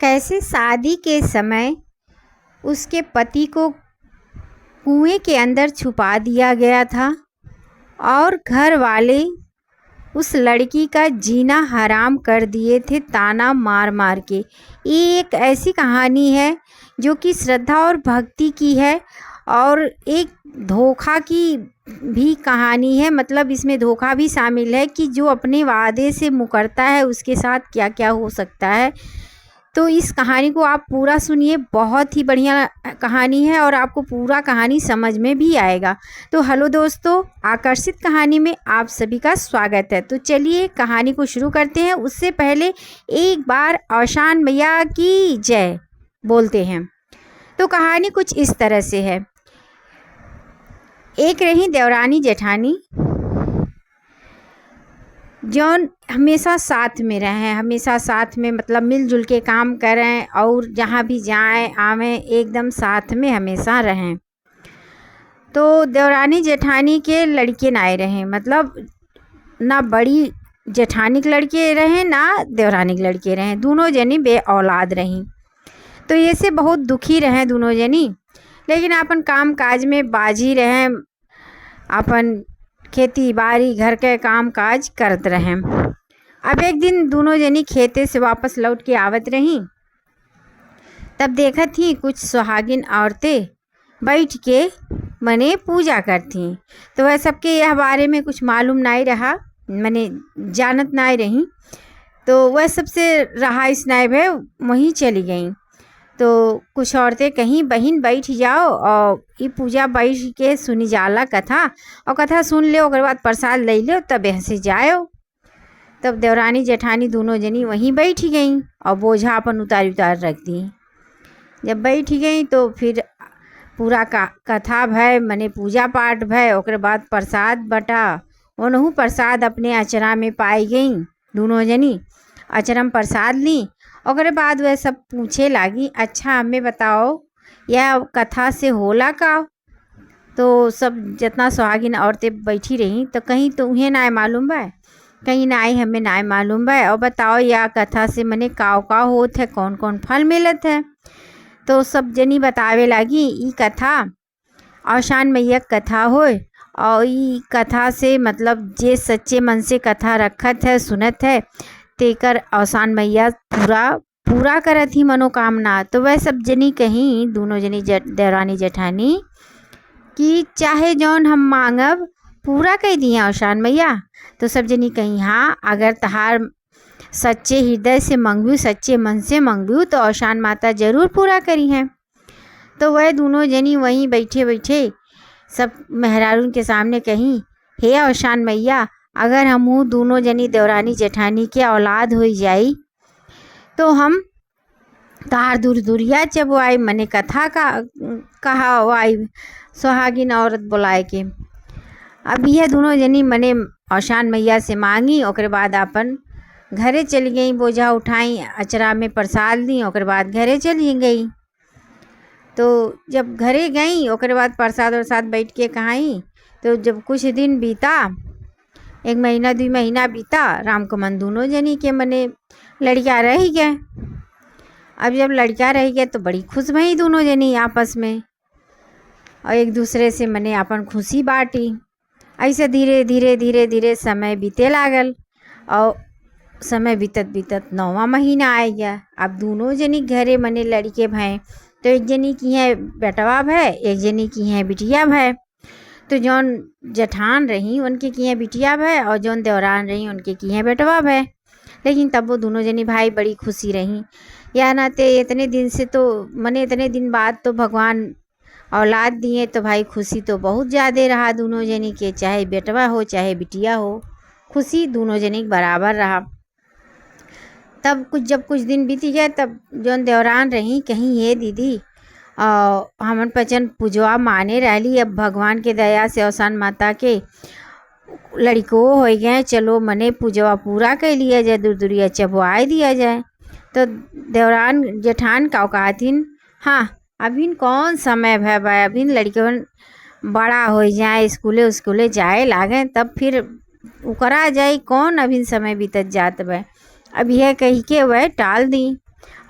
कैसे शादी के समय उसके पति को कुएं के अंदर छुपा दिया गया था और घर वाले उस लड़की का जीना हराम कर दिए थे ताना मार मार के। ये एक ऐसी कहानी है जो कि श्रद्धा और भक्ति की है और एक धोखा की भी कहानी है। मतलब इसमें धोखा भी शामिल है कि जो अपने वादे से मुकरता है उसके साथ क्या क्या हो सकता है। तो इस कहानी को आप पूरा सुनिए, बहुत ही बढ़िया कहानी है और आपको पूरा कहानी समझ में भी आएगा। तो हेलो दोस्तों, आकर्षित कहानी में आप सभी का स्वागत है। तो चलिए कहानी को शुरू करते हैं। उससे पहले एक बार औशान मैया की जय बोलते हैं। तो कहानी कुछ इस तरह से है। एक रही देवरानी जेठानी जौन हमेशा साथ में रहें, हमेशा साथ में मतलब मिलजुल के काम करें और जहाँ भी जाएं आवें एकदम साथ में हमेशा रहें। तो देवरानी जेठानी के लड़के ना रहें, मतलब ना बड़ी जेठानी के लड़के रहें ना देवरानी के लड़के रहें, दोनों जनी बे औलाद रहीं। तो ये से बहुत दुखी रहें दोनों जनी, लेकिन अपन काम काज में बाजी रहें, अपन खेती बाड़ी घर के काम काज करत रहें। अब एक दिन दोनों जनी खेते से वापस लौट के आवत रहीं, तब देखा थी कुछ सुहागिन औरतें बैठ के मने पूजा करती। तो वह सबके यह बारे में कुछ मालूम नहीं रहा, मने जानत नहीं रही। तो वह सबसे रहाइश नहीं भे वहीं चली गई। तो कुछ औरतें कहीं बहन बैठ जाओ और ये पूजा बैठ के सुनी जाला कथा, और कथा सुन ले और बाद प्रसाद ले लो तब यहाँ से जाओ। तब देवरानी जेठानी दोनों जनी वहीं बैठ गई और बोझा अपन उतार रख दी। जब बैठ गई तो फिर पूरा कथा भय मने पूजा पाठ भय, और बाद प्रसाद बटा। ओनहु प्रसाद अपने अचरा में पाई गई। दोनों जनी अचरा में प्रसाद ली और बाद वह सब पूछे लागी, अच्छा हमें बताओ यह कथा से होला का। तो सब जितना सुहागिन औरतें बैठी रहीं तो कहीं तो उन्हें ना मालूम बा, कहीं ना हमें ना मालूम बा, और बताओ यह कथा से मने का होत है, कौन कौन फल मिलत है। तो सब जनी बतावे लागी ई कथा औशान मैया कथा होए, और ई कथा से मतलब जे सच्चे मन से कथा रखत है सुनत है तेकर औशान मैया पूरा करत ही मनोकामना। तो वह सब जनी कहीं दोनों जनी देवरानी जेठानी कि चाहे जौन हम मांगब पूरा कह दिए औशान मैया। तो सब जनी कहीं हाँ, अगर तहार सच्चे हृदय से मंगबू, सच्चे मन से मंगबू तो औशान माता जरूर पूरा करी है। तो वह दोनों जनी वहीं बैठे बैठे सब मेहरारून के सामने कहीं, हे औशान मैया, अगर हम दोनों जनी देवरानी जेठानी के औलाद हो जाई तो हम तार दूर दूरिया चबवाई, मने कथा का कहा वाई सुहागिन औरत बुलाए के। अब यह दोनों जनी मने औशान मैया से मांगी, और बाद अपन घरे चली गई, बोझा उठाई, अचरा में प्रसाद दी, और बाद घरे चली गई। तो जब घरे गई और बाद प्रसाद वरसाद बैठ के कहाई, तो जब कुछ दिन बीता, 1 महीना 2 महीना बीता, राम को मन दोनों जनी के मने लड़का रह गए। अब जब लड़का रह गए तो बड़ी खुश भई दोनों जनी आपस में, और एक दूसरे से मने अपन खुशी बांटी। ऐसे धीरे धीरे धीरे धीरे समय बीते लागल, और समय बीतत बीतत 9वां महीना आ गया। अब दोनों जनी घरे मने लड़के भय, तो एक जनी की है बेटवा भय, एक जनी की है बिटिया भय। तो जौन जेठान रही उनके की है बिटिया भय, और जौन देवरान रही उनके की है बेटवा भय। लेकिन तब वो दोनों जनी भाई बड़ी खुशी रही, या नाते इतने दिन से तो मने इतने दिन बाद तो भगवान औलाद दिए, तो भाई खुशी तो बहुत ज़्यादा रहा दोनों जनी के, चाहे बेटवा हो चाहे बिटिया हो, खुशी दोनों जनी बराबर रहा। तब जब कुछ दिन बीती गए, तब जौन देवरान रही कहीं, हे दीदी हमन पचन पूजवा माने रहली, अब भगवान के दया से औशान माता के लड़को हो गए, चलो मने पूजवा पूरा कर लिया जाए, दूर दूरिया चबवाए दिया जाए। तो देवरान जेठान का कहथिन, हाँ अभी कौन समय है भाई, अभी लड़के बड़ा हो जाए, स्कूले जाए लागे, तब फिर उकरा जाए, कौन अभी समय बीतत जात बा। अब यह कही के वह टाल दी।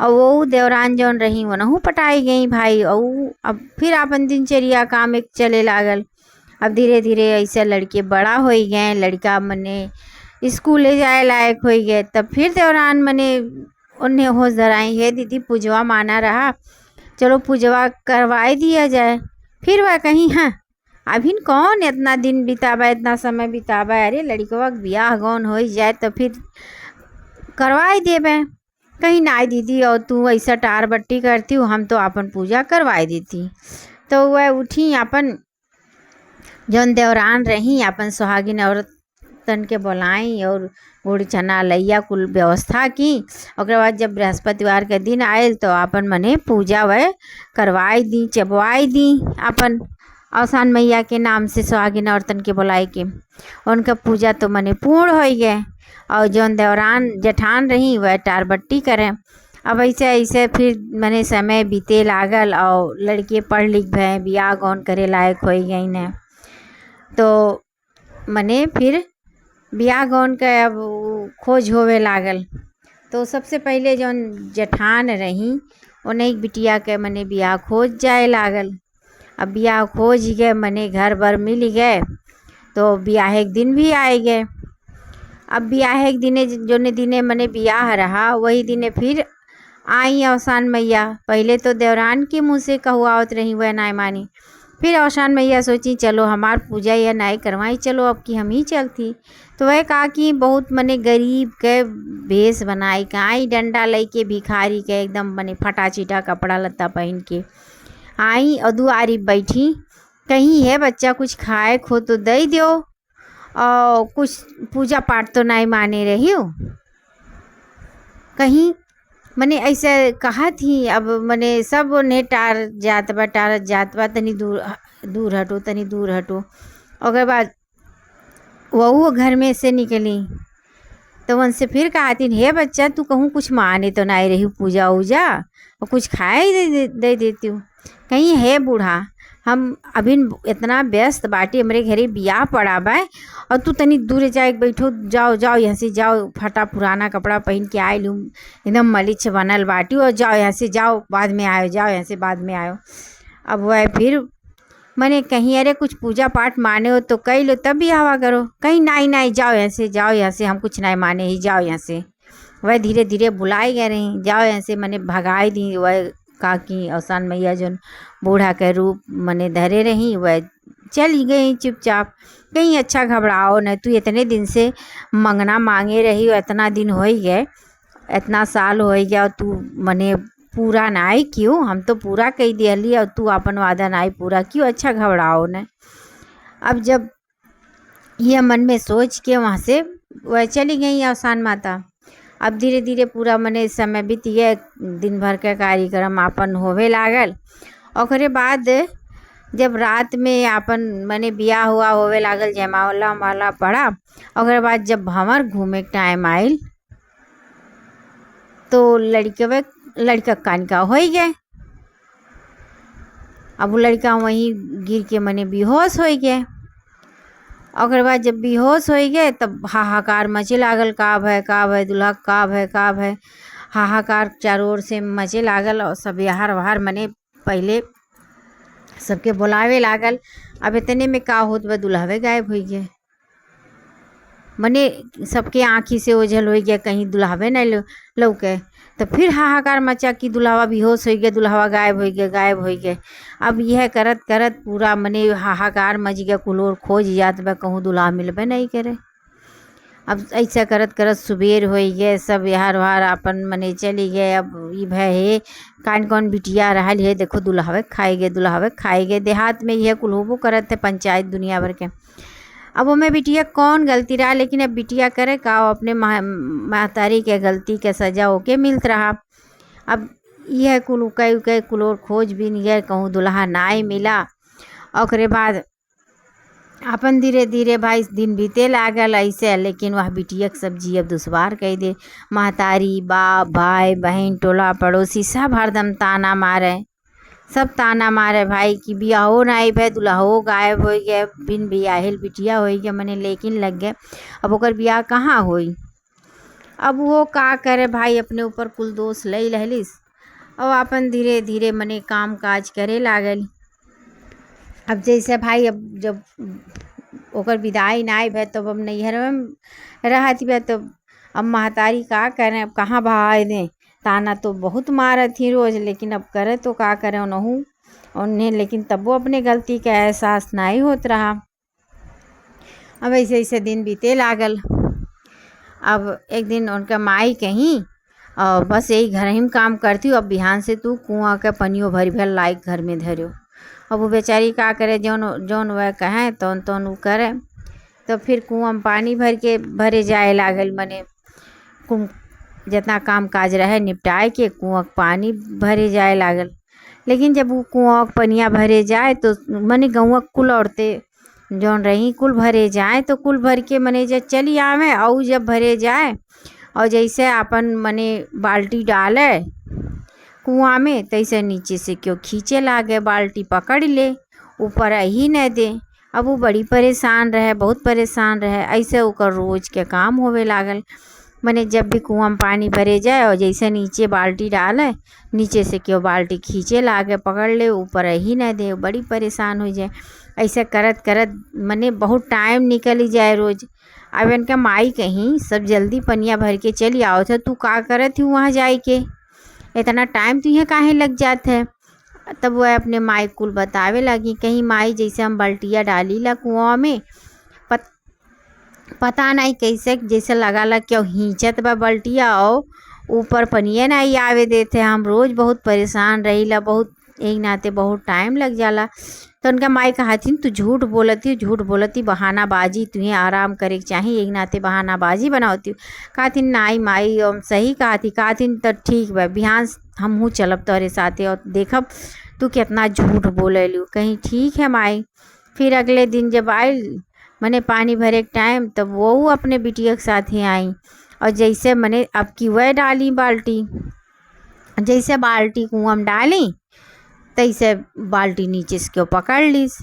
और वो देवरान जौन रही वनहु पटाई गई भाई। और अब फिर अपन दिनचर्या काम एक चले लागल। अब धीरे धीरे ऐसे लड़के बड़ा हो गए, लड़का मने स्कूले जाए लायक हो गए। तब फिर देवरान मने उन्हें होश धराई, है दीदी पूजवा माना रहा, चलो पूजवा करवाई दिया जाए। फिर वह कहीं हाँ अभी कौन इतना दिन बितावा, इतना समय बितावा, अरे लड़कवा के बियाह गौन हो जाए तो फिर करवाई देवे। कहीं ना दीदी और तू ऐसा टार बट्टी करती हो, हम तो अपन पूजा करवाई देती। तो वह उठी अपन जौन देवरान रही अपन सुहागिन औरतन के बुलाई और गुड़ चना लैया कुल व्यवस्था की। और बाद जब बृहस्पतिवार के दिन आयल तो अपन मने पूजा वह करवाई दी, चबवाई दी अपन औसान मैया के नाम से सुहागिन औरतन के बुलाई के। उनका पूजा तो मने पूर्ण हो गए। और जौन देवरान जेठान रही वह टारबट्टी करें। अब ऐसे ऐसे फिर मने समय बीते लागल और लड़के पढ़ लिख भे, बियाह गौन करे लायक हो गई ने। तो मने फिर बियाह गौन के अब खोज होवे लागल। तो सबसे पहले जौन जेठान रही उन्हें एक बिटिया के मने बियाह खोज जाए लागल। अब बियाह खोज गए मने घर बर मिल गए। तो बियाह एक दिन भी आए गए। अब बियाह एक दिने जोने दिने मने बियाह रहा वही दिने फिर आई औसान मैया। पहले तो देवरान के मुँह से कहुआवत रही वह नाय मानी। फिर औसान मैया सोची चलो हमार पूजा या नाई करवाई, चलो अब की हम ही चलती। तो वह कहा कि बहुत मने गरीब के भेष बनाई का आई, डंडा लई के भिखारी के एकदम मने फटा चिटा कपड़ा लत्ता पहन के आई और दुआरी बैठी। कहीं है बच्चा कुछ खाए खो तो दे दो, और कुछ पूजा पाठ तो नहीं माने रही हो। कहीं मने ऐसे कहा थी। अब मने सब ने टार जात बा तनी दूर दूर हटो, तनी दूर हटो। और बाद वह घर में से निकली तो उनसे फिर कहा थी, हे बच्चा तू कहूँ कुछ माने तो नहीं रही पूजा उजा, और कुछ खाए दे देती हूँ। कहीं है बूढ़ा हम अभी इतना व्यस्त बाटी, हमारे घरे बियाह पड़ा बा और तू तनी दूर जाए बैठो, जाओ जाओ यहाँ से जाओ, फटा पुराना कपड़ा पहन के आए लूँ, एकदम मलिच बनल बाटी, और जाओ यहाँ से जाओ, बाद में आयो, जाओ यहाँ से बाद में आयो। अब वह फिर मैंने कहीं अरे कुछ पूजा पाठ माने हो तो कही लो तब भी हवा करो। कहीं नहीं नहीं जाओ यहाँ से, जाओ यहाँ से, हम कुछ नहीं माने ही, जाओ यहाँ से। वह धीरे धीरे बुलाई गए रही, जाओ यहाँ से, मैंने भगाई दी। वह काकी औसान मैया जो बूढ़ा के रूप मने धरे रही वह चली गई चुपचाप। कहीं अच्छा घबराओ न, तू इतने दिन से मंगना मांगे रही हो, इतना दिन हो ही गए, इतना साल हो गया, और तू मने पूरा नाई क्यों, हम तो पूरा कही दिली और तू अपन वादा नाई पूरा क्यों, अच्छा घबराओ न। अब जब यह मन में सोच के वहाँ से वह चली गई औसान माता। अब धीरे धीरे पूरा मने समय बीत गया, दिन भर के कार्यक्रम आपन होवे लागल। और बाद जब रात में आपन मने बियाह हुआ होवे लागल, जयमाला माला पड़ा। और बाद जब भंवर घूमे के टाइम आयल तो लड़का कानका हो गए। अब वो लड़का वहीं गिर के मने बेहोश हो गए। और बाद जब बेहोश हो गए तब हाहाकार मचे लागल, का भय दुल्हा, का भय हाहाकार चारों ओर से मचे लागल। और सब यार वहार मने पहले सबके बुलावे लागल। अब इतने में का होत वह दुल्हवे गायब हो गए। मने सबके आँखी से ओझल हो गया, कहीं दुल्हवे नहीं लौके। तो फिर हाहाकार मचा कि दुल्हवा बेहोश हो गया, दुल्हवा गायब हो गए। अब यह करत करत पूरा मने हाहाकार मच गया, कुलोर खोज जात बा, कहूँ दुल्हा मिलबे नहीं करे। अब ऐसा करत करत सुबेर हो गए, सब यार वार अपन मने चली गए। अब ये भय है कान कौन बिटिया रहा है, देखो दुल्हावे खाए गए। देहात में यह कुल होबो करत थे, पंचायत दुनिया भर के। अब वो में बिटिया कौन गलती रहा, लेकिन अब बिटिया करे का, अपने महतारी के गलती के सजा होके मिलत रहा। अब यह कुल उकई कुलोर खोज भी नहीं गए, कहूँ दुल्हा नाई मिला। और बाद अपन धीरे धीरे भाई दिन बीते लागल ऐसे। लेकिन वह बिटिया के सब्जी अब दुश्वार कह दे। महतारी बाप भाई बहन टोला पड़ोसी सब हरदम ताना मारे, सब ताना मारे भाई कि बियाहो नहीं भे, दुल्हो गायब हो गए, बिन बियाहिल बिटिया हो गया मने, लेकिन लग गए अब ओकर बियाह कहाँ होई। अब वो का करे भाई, अपने ऊपर कुल दोष लई लहलिस और अपन धीरे धीरे मने काम काज करे लागल। अब जैसे भाई, अब जब ओकर विदाई नाई भे तब अब नैहर में रहत बे, तो अब महतारी का करें, अब कहाँ भाई दें। ताना तो बहुत मारत थी रोज, लेकिन अब करे तो का करें उन्हों उन्हें, लेकिन तब वो अपने गलती का एहसास नहीं होत रहा। अब ऐसे ऐसे दिन बीते लागल। अब एक दिन उनका माई कहीं और बस यही घर ही में काम करती हूँ, अब बिहान से तू कुआं का पनियो भर भर लाइक घर में धरो। अब वो बेचारी का करे, जौन जौन वह कहें तौन तौन वो करे। तो फिर कुआं में पानी भर के भरे जाए लागल, मने जितना काम काज रहे निपटाए के कुआं के पानी भरे जाए लागल। लेकिन जब वो कुआं के पनिया भरे जाए तो मने गौवा कुल औरतें जौन रही कुल भरे जाए, तो कुल भर के मने जब चली आवे और जब भरे जाए और जैसे अपन मने बाल्टी डाले कुआं में, तैसे नीचे से क्यों खींचे लागे, बाल्टी पकड़ ले, ऊपर ही न दे। अब वो बड़ी परेशान रहे, बहुत परेशान रहे। ऐसे ओकर रोज के काम होवे लागल। मने जब भी कुआं में पानी भरे जाए और जैसे नीचे बाल्टी डाले, नीचे से क्यों बाल्टी खींचे लागे, पकड़ ले, ऊपर ही न दे, बड़ी परेशान हो जाए। ऐसे करत करत मने बहुत टाइम निकल जाए रोज। अब इनका माई कहीं सब जल्दी पनिया भर के चली आओ थे, तू का करत थी वहाँ जाए के, इतना टाइम तुझे काहे लग जात है। तब वह अपने माई कुल बतावे लगी, कहीं माई जैसे हम बाल्टिया डाली ला कुआं में, पता नहीं कैसे जैसे लगा ला क्यों हिंचत बा बाल्टिया और ऊपर पनिया नहीं आवे देते। हम रोज बहुत परेशान रही ला, बहुत एक नाते बहुत टाइम लग जाला। तो उनका माई कहती, तू झूठ बोलती, बहानाबाजी, तुझे आराम करे के चाहिए, एक नाते बहानाबाजी बनाती। कहती नाई माई हम सही कहती तो ठीक बा, बिहान हमहूँ चलब तोरे साथे और देखब तू कितना झूठ बोलेलू। कहीं ठीक है माई। फिर अगले दिन जब आई मने पानी भरे के टाइम, तब वो अपने बिटिया के साथ ही आई और जैसे मने अब की वह डाली बाल्टी, जैसे बाल्टी कुआं में डाली तैसे बाल्टी नीचे से क्यों पकड़ लीस।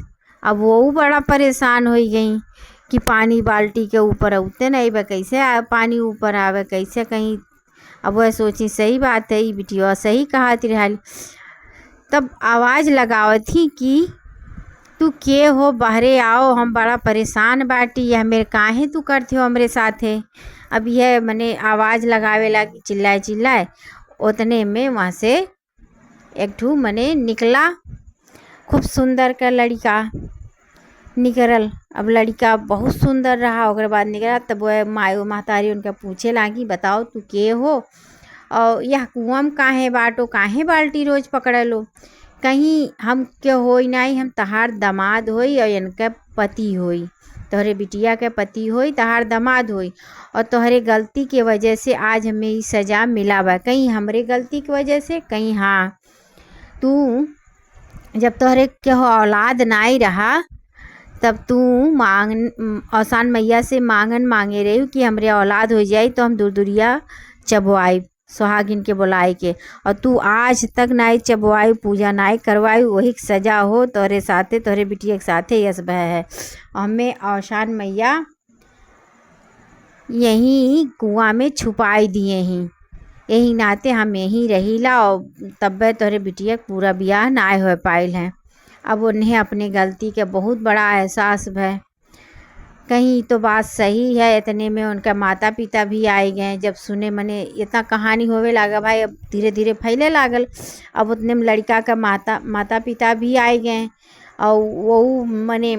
अब वो बड़ा परेशान हो गई कि पानी बाल्टी के ऊपर उतने नहीं बे, कैसे पानी ऊपर आवे, कैसे कहीं। अब वह सोची सही बात है, बिटिया सही कहा तिरहाली। तब आवाज़ लगावत थी कि तू के हो, बाहरे आओ, हम बड़ा परेशान बाटी, यह मेरे काहे तू करते हो हमरे साथे। अब यह मने आवाज़ लगावे लगी, चिल्लाए। उतने में वहाँ से एक ठू मने निकला, खूब सुंदर का लड़का निकलल। अब लड़का बहुत सुंदर रहा, ओकर बाद निकला। तब वह महतारी उनका पूछे लागी, बताओ तू के हो और यह कुआं में काहे बाटो, काहे बाल्टी रोज पकड़लो। कहीं हम के होई नहीं, हम तहार दामाद होई और इनका पति होई, तोहरे बिटिया के पति होई, तहार दामाद होई, और तोहरे गलती के वजह से आज हमें ये सज़ा मिला बा। कहीं हमरे गलती की वजह से, कहीं हाँ तू जब तोहरे के औलाद नहीं रहा तब तू आसान मैया से मांगन मांगे रही कि हमरे औलाद हो जाए तो हम दूर चबवाई सुहागिन के बुलाए के, और तू आज तक नहीं चबवाई, पूजा नहीं करवाई। वही सजा हो तोरे साथे, तोरे बिटिया के साथे यस भय है। हमें आसान मैया यहीं कुआं में छुपाई दिए ही, यही नाते हम यहीं रहीला और तब तोरे बिटिया पूरा ब्याह ना हो पाइल है। अब उन्हें अपने गलती के बहुत बड़ा एहसास है। कहीं तो बात सही है। इतने में उनका माता पिता भी आए गए। जब सुने मने इतना कहानी होवे लागा भाई, अब धीरे धीरे फैले लागल। अब उतने में लड़का का माता पिता भी आए गए और वो मने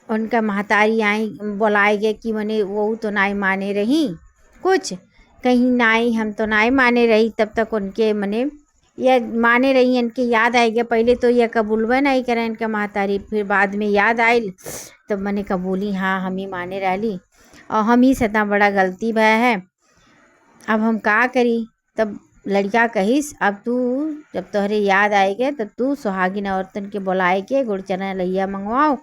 उनका महतारी आई बुलाए गए कि मने वो तो नाई माने रही कुछ, कहीं नाई हम तो नाई माने रही। तब तक उनके मने यह माने रही, इनके याद आएगा। पहले तो यह कबूलवा नहीं करें इनका महतारी, फिर बाद में याद आयल तब मैंने कबूली, हाँ हम ही माने रही और हम ही से इतना बड़ा गलती भय है, अब हम का करी। तब लड़का कहिस, अब तू जब तोहरे याद आएगा तब तू सुहागिन औरतन के बुलाए के गुड़ चना लैया मंगवाओ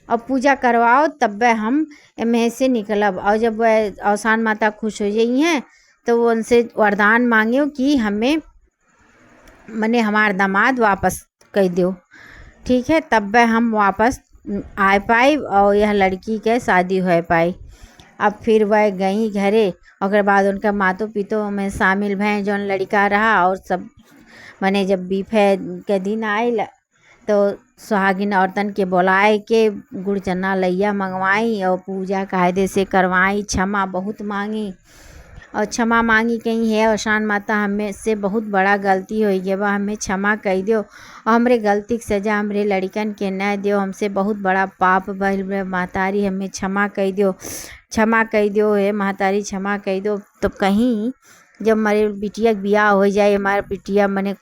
और पूजा करवाओ, तब वह हम एमहे से निकलब। और जब वह आसान माता खुश हो जाई हैं तो वो उनसे वरदान मांगे कि हमें मने हमार दामाद वापस कर दो, ठीक है, तब वह हम वापस आ पाए और यह लड़की के शादी हो पाई। अब फिर वह गई घरे। ओकर बाद उनका मातो पितो में शामिल भैं जौन लड़का रहा। और सब मने जब बीफे के दिन आयल तो सुहागिन औरतन के बुलाए के गुड़ चना लैया मंगवाई और पूजा कायदे से करवाई। क्षमा बहुत मांगी और क्षमा मांगी कहीं है औसान माता हमें से बहुत बड़ा गलती हो गया बा, हमें क्षमा कह दियो और हमरे गलती की सजा हमरे लड़कन के न दियो। हमसे बहुत बड़ा पाप भइल बा महतारी, हमें क्षमा कह दियो, क्षमा कह दियो हे महतारी, क्षमा कह दो। तो कहीं जब हमारे बिटिया के बियाह हो जाए, हमारे बिटिया मने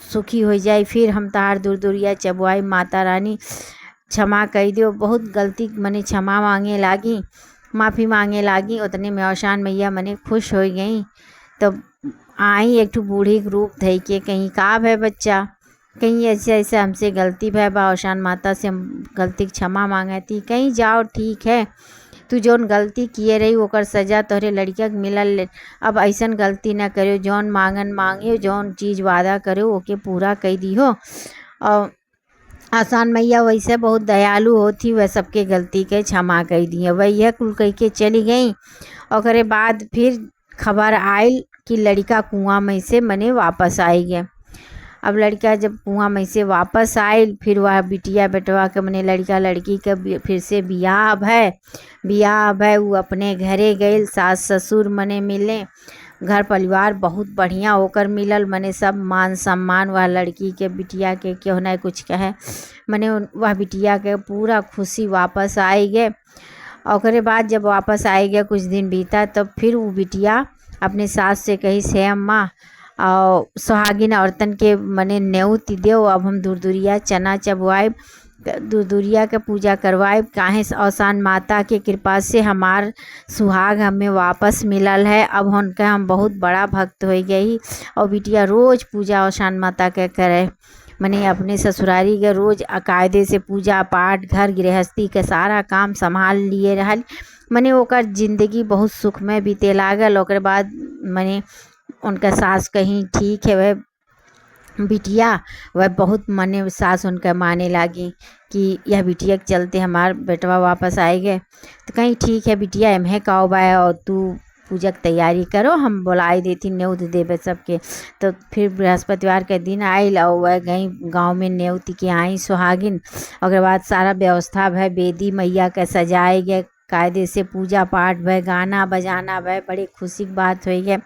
सुखी हो जाए, फिर हम तार दूर दूरिया चबुआई माता रानी क्षमा कह दियो। बहुत गलती मने क्षमा मांगे लागी, माफ़ी मांगे लागी। उतने में औसान मैया मने खुश हो गई। तब आई एक ठो बूढ़ी के रूप धई के, कहीं का भय बच्चा, कहीं ऐसे ऐसे हमसे गलती भय बा, औसान माता से हम गलती की क्षमा मांगती। कहीं जाओ ठीक है, तू जौन गलती किए रही ओकर सजा तोहरे लड़किया के मिलल। अब ऐसन गलती ना करियो, जौन मांगन मांगियो, जौन चीज़ वादा करो ओके पूरा कह दिहो। और आसान मैया वैसे बहुत दयालु होती, वह सबके गलती के क्षमा कह दिए। वह यह कुल कह के चली गई। और बाद फिर खबर आयल कि लड़का कुआं में से मने वापस आई गए। अब लड़का जब कुआं में से वापस आयल, फिर वह बिटिया बेटवा के मने लड़का लड़की के फिर से बियाह भय वो अपने घरे गए। सास ससुर मने मिले, घर परिवार बहुत बढ़िया होकर मिलल। मने सब मान सम्मान वह लड़की के बिटिया के क्यों न कुछ कहे, मने वह बिटिया के पूरा खुशी वापस आए गए। और बाद जब वापस आए गए कुछ दिन बीता, तब फिर वो बिटिया अपने सास से कही से अम्मा और सुहागिन औरतन के मने न्योती देव, अब हम दूर दूरिया चना चबवाएब, दूर दूरिया के पूजा करवाएब। काहे औसान माता के कृपा से हमार सुहाग हमें वापस मिलल है। अब उनका हम बहुत बड़ा भक्त हो गई। और बिटिया रोज़ पूजा औसान माता के करे, मने अपने ससुरारी के रोज़ कायदे से पूजा पाठ घर गृहस्थी के सारा काम संभाल लिए रहल। मने ओकर जिंदगी बहुत सुख में बीते लागल। ओकर बाद मने उनका सास कहीं ठीक है, वह बिटिया वह बहुत मने सास उनका माने लागी कि यह बिटिया के चलते हमार बेटवा वापस आए गए। तो कहीं ठीक है बिटिया एम्हे काओ बाय और तू पूजा की तैयारी करो, हम बुलाई देती न्योत देवे सबके। तो फिर बृहस्पतिवार के दिन आयल और वह गई गांव में न्योती के आई सुहागिन। और बाद सारा व्यवस्था भय, बेदी मैया के सजाए गए, कायदे से पूजा पाठ भय, गाना बजाना भय, बड़ी खुशी की बात हुई है।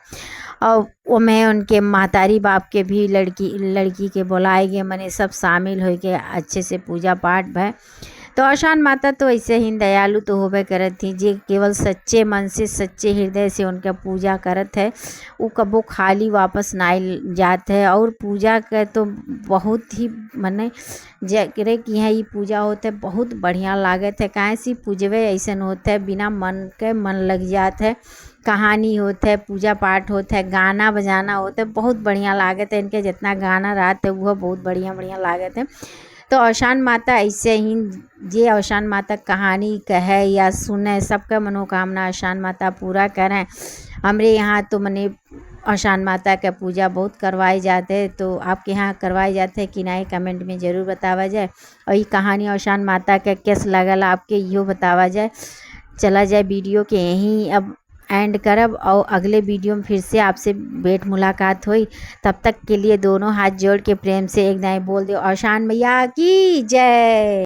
और वो मैं उनके महतारी बाप के भी लड़की के बुलाए गए, मने सब शामिल हो गए अच्छे से पूजा पाठ भय। तो औसान माता तो ऐसे ही दयालु तो होबे करत थी, जे केवल सच्चे मन से सच्चे हृदय से उनका पूजा करत है वो कबो खाली वापस ना जात है। और पूजा के तो बहुत ही मने जरे कि यहाँ ये पूजा होते बहुत बढ़िया लागत है। काहे से पूजवे ऐसा होता है बिना मन के मन लग जात है, कहानी होता है, पूजा पाठ होता है, गाना बजाना होता है, बहुत बढ़िया लागत है। इनके जितना गाना रात है वह बहुत बढ़िया बढ़िया लागत है। तो औसान माता ऐसे ही जे औसान माता कहानी कहे या सुने सबका मनोकामना औसान माता पूरा करें। हमरे यहाँ तो मने औसान माता का पूजा बहुत करवाए जाते हैं। तो आपके यहाँ करवाए जाते हैं कि नहीं, कमेंट में ज़रूर बतावा जाए। और ये कहानी औसान माता का कैस लगल आपके यो बतावा जाए। चला जाए वीडियो के यहीं अब एंड करब और अगले वीडियो में फिर से आपसे भेंट मुलाकात हुई। तब तक के लिए दोनों हाथ जोड़ के प्रेम से एक दाएं बोल दो, औसान मैया की जय।